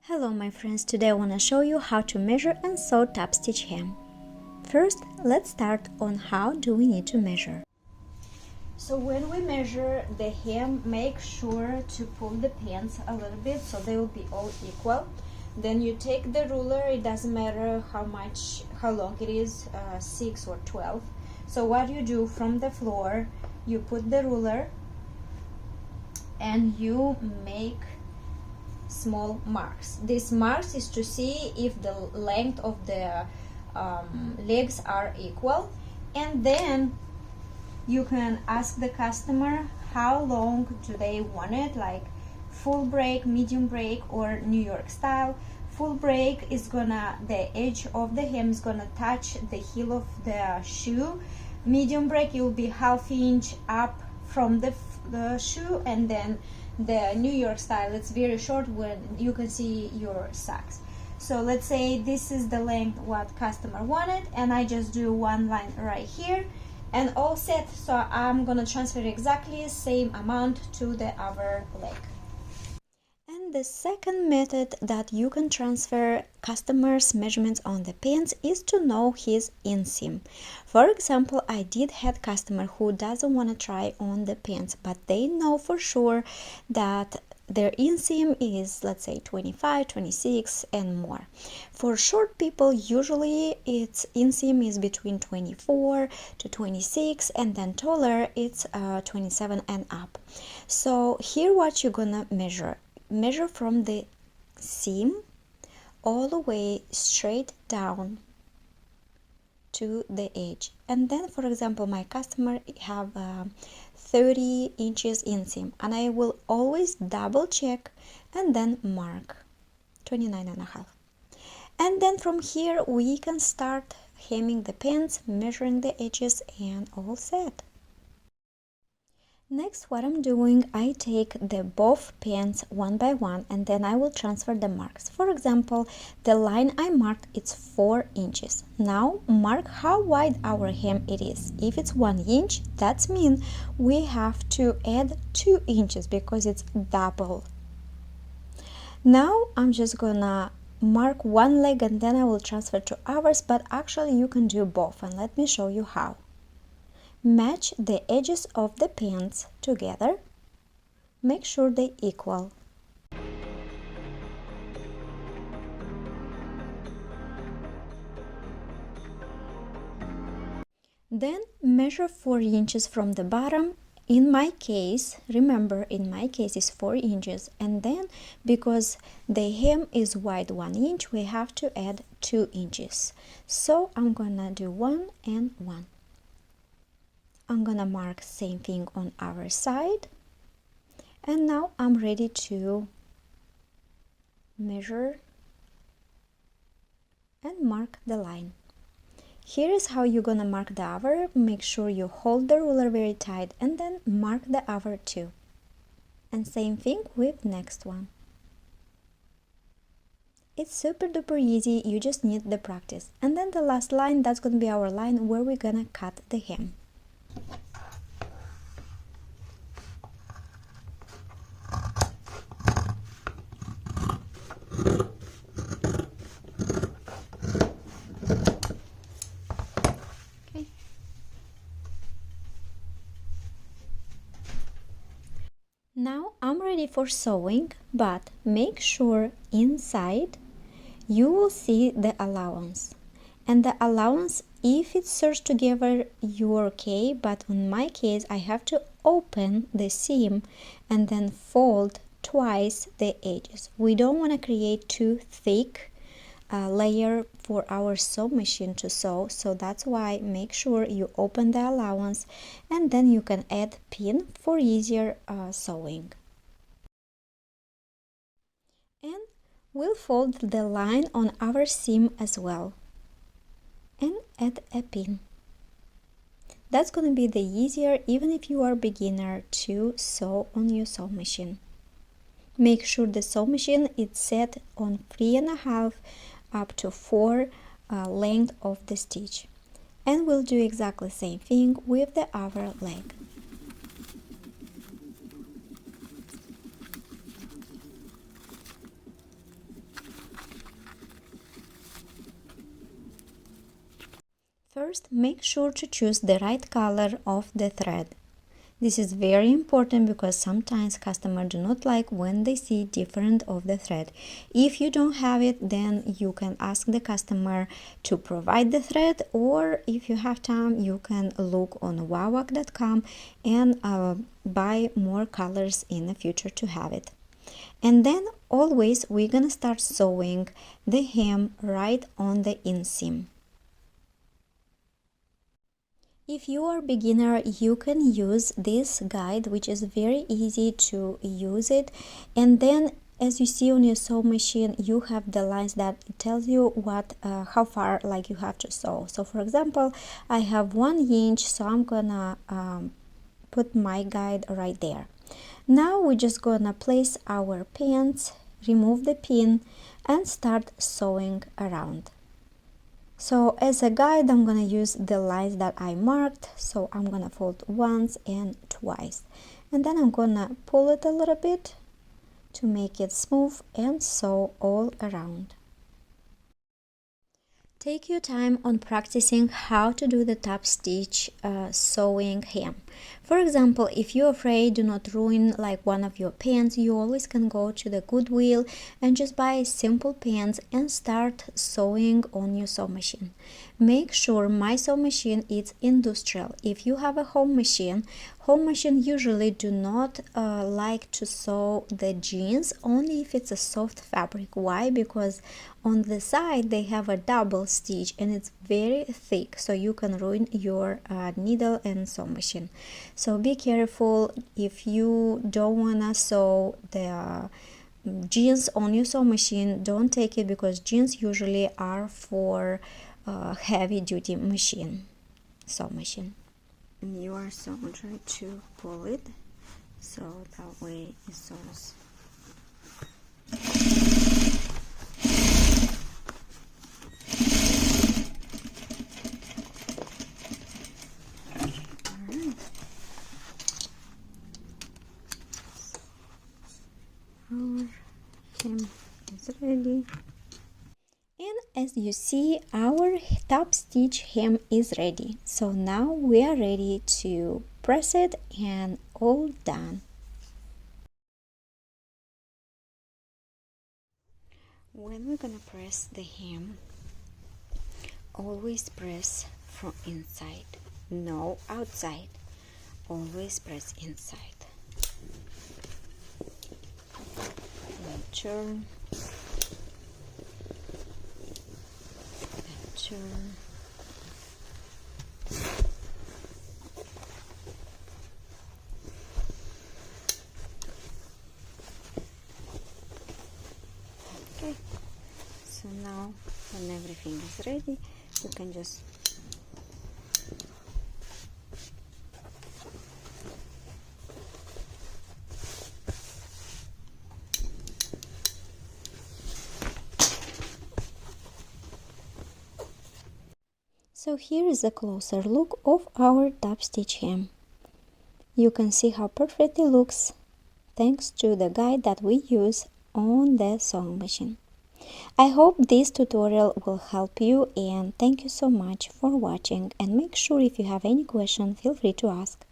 Hello my friends, today I want to show you how to measure and sew top stitch hem. First, let's start on how do we need to measure. So when we measure the hem, make sure to pull the pants a little bit so they will be all equal. Then you take the ruler, it doesn't matter how long it is, 6 or 12. So what you do from the floor, you put the ruler and you make small marks. These marks is to see if the length of the legs are equal, and then you can ask the customer how long do they want it, like full break, medium break, or New York style. Full break is the edge of the hem is gonna touch the heel of the shoe. Medium break, it will be ½ inch up from the shoe, and then the New York style, it's very short when you can see your socks. So let's say this is the length what customer wanted, and I just do one line right here and all set. So I'm gonna transfer exactly same amount to the other leg. And the second method that you can transfer customers' measurements on the pants is to know his inseam. For example, I did have customer who doesn't want to try on the pants, but they know for sure that their inseam is, let's say, 25, 26 and more. For short people, usually its inseam is between 24 to 26, and then taller it's 27 and up. So here what you're gonna measure from the seam all the way straight down to the edge. And then, for example, my customer have 30 inches inseam, and I will always double check and then mark 29.5. And then from here we can start hemming the pants, measuring the edges, and all set. Next, what I'm doing, I take the both pants one by one, and then I will transfer the marks. For example, the line I marked, it's 4 inches. Now mark how wide our hem it is. If it's 1 inch, that means we have to add 2 inches because it's double. Now I'm just gonna mark one leg and then I will transfer to ours, but actually you can do both, and let me show you how. Match the edges of the pants together. Make sure they equal. Then measure 4 inches from the bottom. In my case, remember, in my case is 4 inches, and then because the hem is wide 1 inch, we have to add 2 inches. So I'm gonna do 1 and 1. I'm gonna mark same thing on our side, and now I'm ready to measure and mark the line. Here is how you're gonna mark the other. Make sure you hold the ruler very tight and then mark the other too. And same thing with next one. It's super duper easy, you just need the practice. And then the last line, that's gonna be our line where we're gonna cut the hem. Now I'm ready for sewing, but make sure inside you will see the allowance. And the allowance, if it's searched together, you're okay, but in my case I have to open the seam and then fold twice the edges. We don't want to create too thick layer for our sewing machine to sew, so that's why make sure you open the allowance and then you can add pin for easier sewing. And we'll fold the line on our seam as well and add a pin. That's going to be the easier even if you are beginner to sew on your sewing machine. Make sure the sewing machine is set on 3.5 up to 4 length of the stitch, and we'll do exactly the same thing with the other leg. First, make sure to choose the right color of the thread. This is very important because sometimes customers do not like when they see different of the thread. If you don't have it, then you can ask the customer to provide the thread, or if you have time, you can look on wowak.com and buy more colors in the future to have it. And then always we're gonna start sewing the hem right on the inseam. If you are beginner, you can use this guide, which is very easy to use it. And then as you see on your sewing machine, you have the lines that tells you what how far like you have to sew. So for example, I have 1 inch, so I'm gonna put my guide right there. Now we're just gonna place our pins, remove the pin, and start sewing around. So as a guide, I'm gonna use the lines that I marked. So I'm gonna fold once and twice, and then I'm gonna pull it a little bit to make it smooth and sew all around. Take your time on practicing how to do the top stitch sewing hem. For example, if you're afraid do not ruin like one of your pants, you always can go to the Goodwill and just buy simple pants and start sewing on your sewing machine. Make sure my sewing machine is industrial. If you have a home machine usually do not like to sew the jeans only if it's a soft fabric. Why? Because on the side they have a double stitch and it's very thick, so you can ruin your needle and sewing machine. So be careful if you don't wanna sew the jeans on your sewing machine. Don't take it, because jeans usually are for heavy duty sewing machine. And you are so try to pull it so that way it sews. Our hem is ready. And as you see, our top stitch hem is ready. So now we are ready to press it and all done. When we're gonna press the hem, always press from inside, no outside. Always press inside. And turn. Turn. Okay, so now when everything is ready, you can just So here is a closer look of our top stitch hem. You can see how perfect it looks thanks to the guide that we use on the sewing machine. I hope this tutorial will help you, and thank you so much for watching, and make sure if you have any question, feel free to ask.